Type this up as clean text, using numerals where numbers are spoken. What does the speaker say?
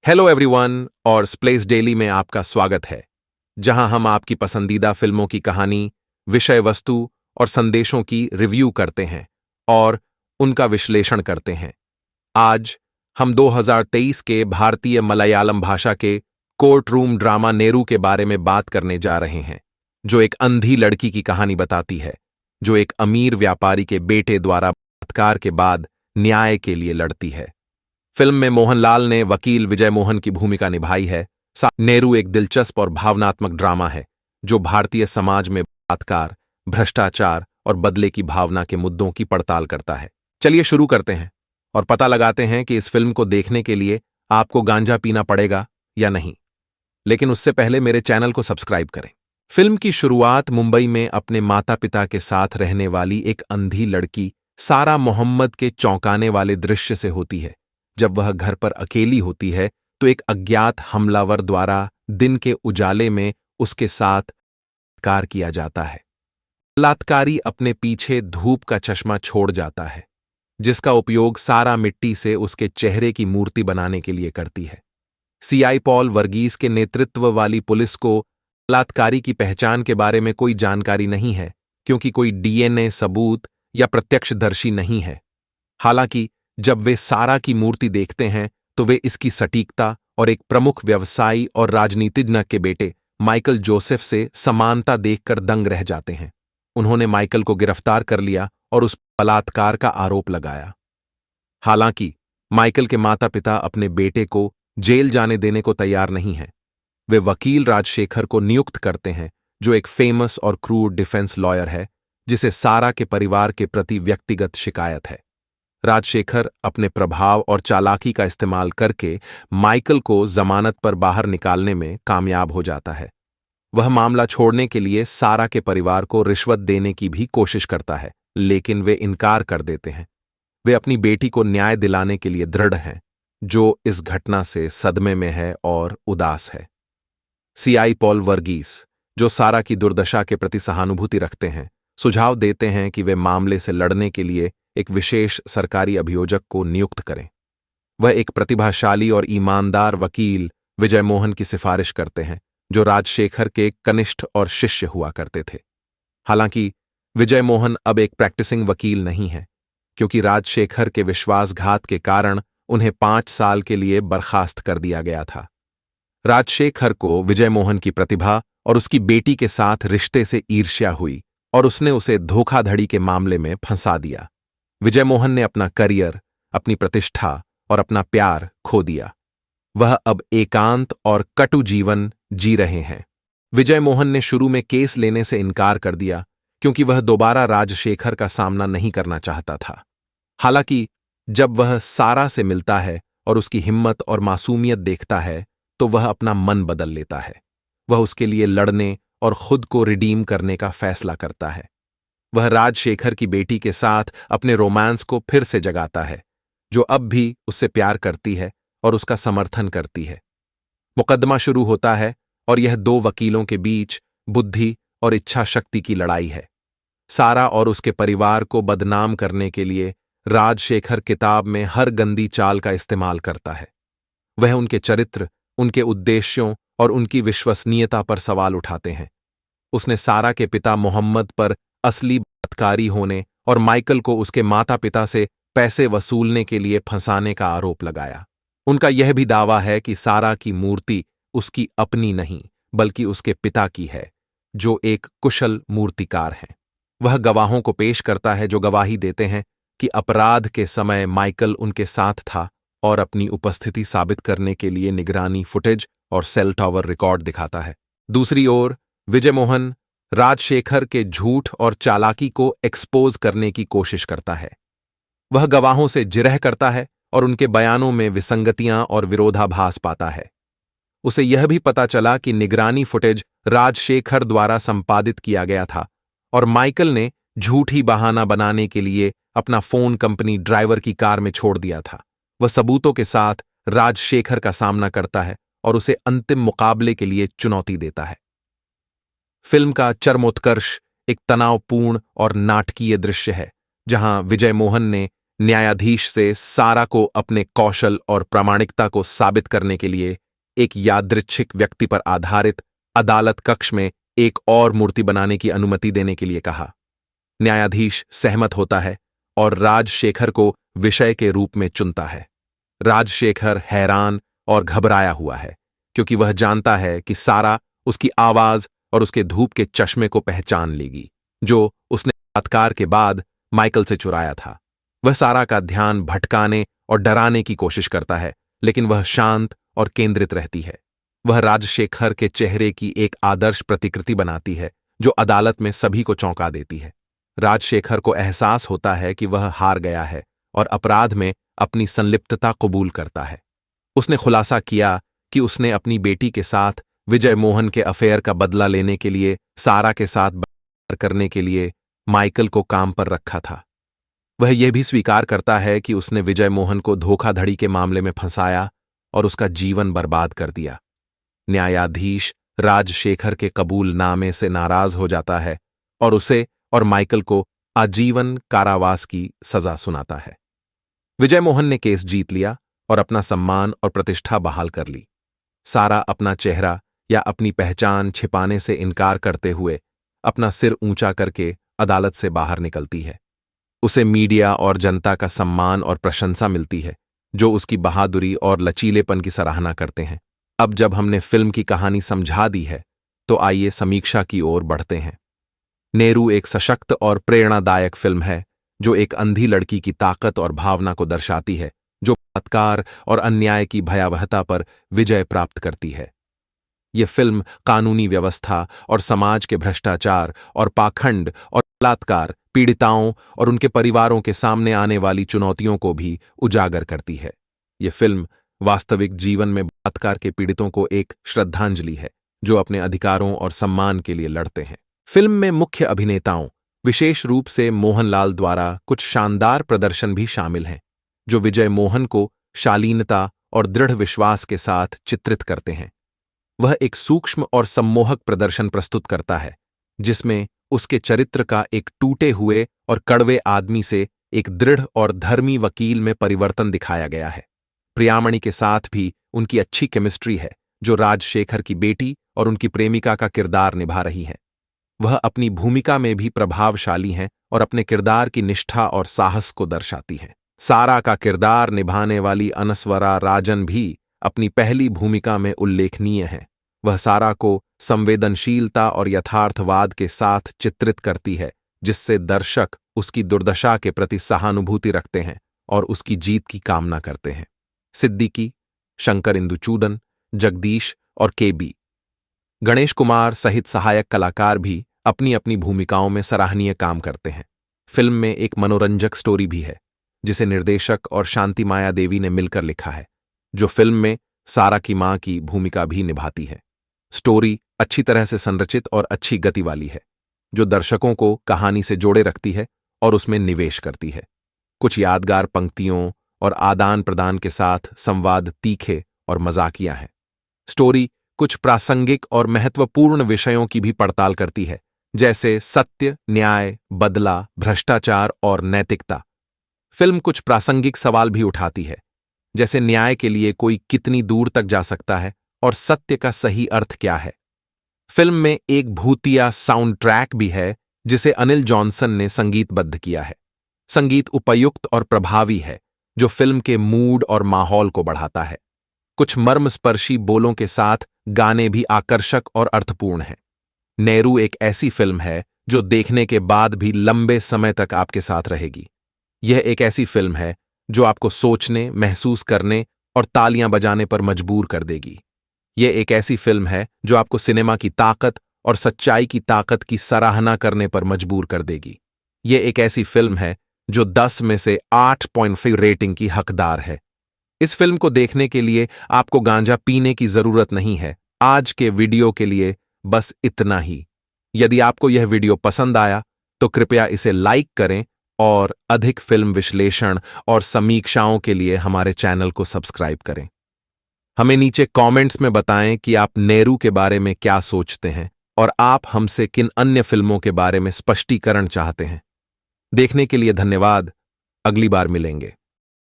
Hello everyone और स्प्लेस daily में आपका स्वागत है, जहां हम आपकी पसंदीदा फिल्मों की कहानी, विषय वस्तु और संदेशों की रिव्यू करते हैं और उनका विश्लेषण करते हैं। आज हम 2023 के भारतीय मलयालम भाषा के कोर्ट रूम ड्रामा नेरू के बारे में बात करने जा रहे हैं, जो एक अंधी लड़की की कहानी बताती है, जो एक अमीर व्यापारी के बेटे द्वारा बलात्कार के बाद न्याय के लिए लड़ती है। फिल्म में मोहनलाल ने वकील विजय मोहन की भूमिका निभाई है। नेरू एक दिलचस्प और भावनात्मक ड्रामा है जो भारतीय समाज में बलात्कार, भ्रष्टाचार और बदले की भावना के मुद्दों की पड़ताल करता है। चलिए शुरू करते हैं और पता लगाते हैं कि इस फिल्म को देखने के लिए आपको गांजा पीना पड़ेगा या नहीं। लेकिन उससे पहले मेरे चैनल को सब्सक्राइब करें। फिल्म की शुरुआत मुंबई में अपने माता पिता के साथ रहने वाली एक अंधी लड़की सारा मोहम्मद के चौंकाने वाले दृश्य से होती है। जब वह घर पर अकेली होती है तो एक अज्ञात हमलावर द्वारा दिन के उजाले में उसके साथ बलात्कार किया जाता है। बलात्कारी अपने पीछे धूप का चश्मा छोड़ जाता है, जिसका उपयोग सारा मिट्टी से उसके चेहरे की मूर्ति बनाने के लिए करती है। सीआई पॉल वर्गीस के नेतृत्व वाली पुलिस को बलात्कारी की पहचान के बारे में कोई जानकारी नहीं है, क्योंकि कोई डीएनए सबूत या प्रत्यक्षदर्शी नहीं है। हालांकि जब वे सारा की मूर्ति देखते हैं तो वे इसकी सटीकता और एक प्रमुख व्यवसायी और राजनीतिज्ञ के बेटे माइकल जोसेफ से समानता देखकर दंग रह जाते हैं। उन्होंने माइकल को गिरफ्तार कर लिया और उस बलात्कार का आरोप लगाया। हालांकि माइकल के माता पिता अपने बेटे को जेल जाने देने को तैयार नहीं हैं। वे वकील राजशेखर को नियुक्त करते हैं, जो एक फेमस और क्रूर डिफेंस लॉयर है, जिसे सारा के परिवार के प्रति व्यक्तिगत शिकायत है। राजशेखर अपने प्रभाव और चालाकी का इस्तेमाल करके माइकल को जमानत पर बाहर निकालने में कामयाब हो जाता है। वह मामला छोड़ने के लिए सारा के परिवार को रिश्वत देने की भी कोशिश करता है, लेकिन वे इनकार कर देते हैं। वे अपनी बेटी को न्याय दिलाने के लिए दृढ़ हैं, जो इस घटना से सदमे में है और उदास है। सीआई पॉल वर्गीस, जो सारा की दुर्दशा के प्रति सहानुभूति रखते हैं, सुझाव देते हैं कि वे मामले से लड़ने के लिए एक विशेष सरकारी अभियोजक को नियुक्त करें। वह एक प्रतिभाशाली और ईमानदार वकील विजय मोहन की सिफारिश करते हैं, जो राजशेखर के कनिष्ठ और शिष्य हुआ करते थे। हालांकि विजय मोहन अब एक प्रैक्टिसिंग वकील नहीं है, क्योंकि राजशेखर के विश्वासघात के कारण उन्हें 5 साल के लिए बर्खास्त कर दिया गया था। राजशेखर को विजय मोहन की प्रतिभा और उसकी बेटी के साथ रिश्ते से ईर्ष्या हुई और उसने उसे धोखाधड़ी के मामले में फंसा दिया। विजय मोहन ने अपना करियर, अपनी प्रतिष्ठा और अपना प्यार खो दिया। वह अब एकांत और कटु जीवन जी रहे हैं। विजय मोहन ने शुरू में केस लेने से इनकार कर दिया, क्योंकि वह दोबारा राजशेखर का सामना नहीं करना चाहता था। हालांकि जब वह सारा से मिलता है और उसकी हिम्मत और मासूमियत देखता है, तो वह अपना मन बदल लेता है। वह उसके लिए लड़ने और खुद को रिडीम करने का फैसला करता है। वह राजशेखर की बेटी के साथ अपने रोमांस को फिर से जगाता है, जो अब भी उससे प्यार करती है और उसका समर्थन करती है। मुकदमा शुरू होता है और यह 2 वकीलों के बीच बुद्धि और इच्छा शक्ति की लड़ाई है। सारा और उसके परिवार को बदनाम करने के लिए राजशेखर किताब में हर गंदी चाल का इस्तेमाल करता है। वह उनके चरित्र, उनके उद्देश्यों और उनकी विश्वसनीयता पर सवाल उठाते हैं। उसने सारा के पिता मोहम्मद पर असली बलात्कारी होने और माइकल को उसके माता पिता से पैसे वसूलने के लिए फंसाने का आरोप लगाया। उनका यह भी दावा है कि सारा की मूर्ति उसकी अपनी नहीं, बल्कि उसके पिता की है, जो एक कुशल मूर्तिकार हैं। वह गवाहों को पेश करता है, जो गवाही देते हैं कि अपराध के समय माइकल उनके साथ था और अपनी उपस्थिति साबित करने के लिए निगरानी फुटेज और सेल टॉवर रिकॉर्ड दिखाता है। दूसरी ओर विजय मोहन राजशेखर के झूठ और चालाकी को एक्सपोज करने की कोशिश करता है। वह गवाहों से जिरह करता है और उनके बयानों में विसंगतियां और विरोधाभास पाता है। उसे यह भी पता चला कि निगरानी फुटेज राजशेखर द्वारा संपादित किया गया था और माइकल ने झूठी बहाना बनाने के लिए अपना फोन कंपनी ड्राइवर की कार में छोड़ दिया था। वह सबूतों के साथ राजशेखर का सामना करता है और उसे अंतिम मुकाबले के लिए चुनौती देता है। फिल्म का चरमोत्कर्ष एक तनावपूर्ण और नाटकीय दृश्य है, जहां विजय मोहन ने न्यायाधीश से सारा को अपने कौशल और प्रामाणिकता को साबित करने के लिए एक यादृच्छिक व्यक्ति पर आधारित अदालत कक्ष में एक और मूर्ति बनाने की अनुमति देने के लिए कहा। न्यायाधीश सहमत होता है और राजशेखर को विषय के रूप में चुनता है। राजशेखर हैरान और घबराया हुआ है क्योंकि वह जानता है कि सारा उसकी आवाज और उसके धूप के चश्मे को पहचान लेगी, जो उसने बलात्कार के बाद माइकल से चुराया था। वह सारा का ध्यान भटकाने और डराने की कोशिश करता है, लेकिन वह शांत और केंद्रित रहती है। वह राजशेखर के चेहरे की एक आदर्श प्रतिकृति बनाती है जो अदालत में सभी को चौंका देती है। राजशेखर को एहसास होता है कि वह हार गया है और अपराध में अपनी संलिप्तता कबूल करता है। उसने खुलासा किया कि उसने अपनी बेटी के साथ विजय मोहन के अफेयर का बदला लेने के लिए सारा के साथ बलात्कार करने के लिए माइकल को काम पर रखा था। वह यह भी स्वीकार करता है कि उसने विजय मोहन को धोखाधड़ी के मामले में फंसाया और उसका जीवन बर्बाद कर दिया। न्यायाधीश राजशेखर के कबूलनामे से नाराज हो जाता है और उसे और माइकल को आजीवन कारावास की सजा सुनाता है। विजय मोहन ने केस जीत लिया और अपना सम्मान और प्रतिष्ठा बहाल कर ली। सारा अपना चेहरा या अपनी पहचान छिपाने से इनकार करते हुए अपना सिर ऊंचा करके अदालत से बाहर निकलती है। उसे मीडिया और जनता का सम्मान और प्रशंसा मिलती है, जो उसकी बहादुरी और लचीलेपन की सराहना करते हैं। अब जब हमने फिल्म की कहानी समझा दी है, तो आइए समीक्षा की ओर बढ़ते हैं। नेरू एक सशक्त और प्रेरणादायक फिल्म है जो एक अंधी लड़की की ताकत और भावना को दर्शाती है, जो बलात्कार और अन्याय की भयावहता पर विजय प्राप्त करती है। यह फिल्म कानूनी व्यवस्था और समाज के भ्रष्टाचार और पाखंड और बलात्कार पीड़िताओं और उनके परिवारों के सामने आने वाली चुनौतियों को भी उजागर करती है। यह फिल्म वास्तविक जीवन में बलात्कार के पीड़ितों को एक श्रद्धांजलि है, जो अपने अधिकारों और सम्मान के लिए लड़ते हैं। फिल्म में मुख्य अभिनेताओं, विशेष रूप से मोहनलाल द्वारा कुछ शानदार प्रदर्शन भी शामिल हैं, जो विजय मोहन को शालीनता और दृढ़ विश्वास के साथ चित्रित करते हैं। वह एक सूक्ष्म और सम्मोहक प्रदर्शन प्रस्तुत करता है, जिसमें उसके चरित्र का एक टूटे हुए और कड़वे आदमी से एक दृढ़ और धर्मी वकील में परिवर्तन दिखाया गया है। प्रियामणि के साथ भी उनकी अच्छी केमिस्ट्री है, जो राजशेखर की बेटी और उनकी प्रेमिका का किरदार निभा रही है। वह अपनी भूमिका में भी प्रभावशाली हैं और अपने किरदार की निष्ठा और साहस को दर्शाती हैं। सारा का किरदार निभाने वाली अनस्वरा राजन भी अपनी पहली भूमिका में उल्लेखनीय है। वह सारा को संवेदनशीलता और यथार्थवाद के साथ चित्रित करती है, जिससे दर्शक उसकी दुर्दशा के प्रति सहानुभूति रखते हैं और उसकी जीत की कामना करते हैं। सिद्दीकी, शंकर इंदुचूदन, जगदीश और केबी गणेश कुमार सहित सहायक कलाकार भी अपनी अपनी भूमिकाओं में सराहनीय काम करते हैं। फिल्म में एक मनोरंजक स्टोरी भी है, जिसे निर्देशक और शांति माया देवी ने मिलकर लिखा है, जो फिल्म में सारा की मां की भूमिका भी निभाती है। स्टोरी अच्छी तरह से संरचित और अच्छी गति वाली है, जो दर्शकों को कहानी से जोड़े रखती है और उसमें निवेश करती है। कुछ यादगार पंक्तियों और आदान प्रदान के साथ संवाद तीखे और मजाकिया हैं। स्टोरी कुछ प्रासंगिक और महत्वपूर्ण विषयों की भी पड़ताल करती है, जैसे सत्य, न्याय, बदला, भ्रष्टाचार और नैतिकता। फिल्म कुछ प्रासंगिक सवाल भी उठाती है, जैसे न्याय के लिए कोई कितनी दूर तक जा सकता है और सत्य का सही अर्थ क्या है। फिल्म में एक भूतिया साउंड ट्रैक भी है, जिसे अनिल जॉनसन ने संगीतबद्ध किया है। संगीत उपयुक्त और प्रभावी है, जो फिल्म के मूड और माहौल को बढ़ाता है। कुछ मर्मस्पर्शी बोलों के साथ गाने भी आकर्षक और अर्थपूर्ण हैं। नेरू एक ऐसी फिल्म है जो देखने के बाद भी लंबे समय तक आपके साथ रहेगी। यह एक ऐसी फिल्म है जो आपको सोचने, महसूस करने और तालियां बजाने पर मजबूर कर देगी। यह एक ऐसी फिल्म है जो आपको सिनेमा की ताकत और सच्चाई की ताकत की सराहना करने पर मजबूर कर देगी। यह एक ऐसी फिल्म है जो 10 में से 8.5 रेटिंग की हकदार है। इस फिल्म को देखने के लिए आपको गांजा पीने की जरूरत नहीं है। आज के वीडियो के लिए बस इतना ही। यदि आपको यह वीडियो पसंद आया तो कृपया इसे लाइक करें और अधिक फिल्म विश्लेषण और समीक्षाओं के लिए हमारे चैनल को सब्सक्राइब करें। हमें नीचे कमेंट्स में बताएं कि आप नेरू के बारे में क्या सोचते हैं और आप हमसे किन अन्य फिल्मों के बारे में स्पष्टीकरण चाहते हैं। देखने के लिए धन्यवाद। अगली बार मिलेंगे।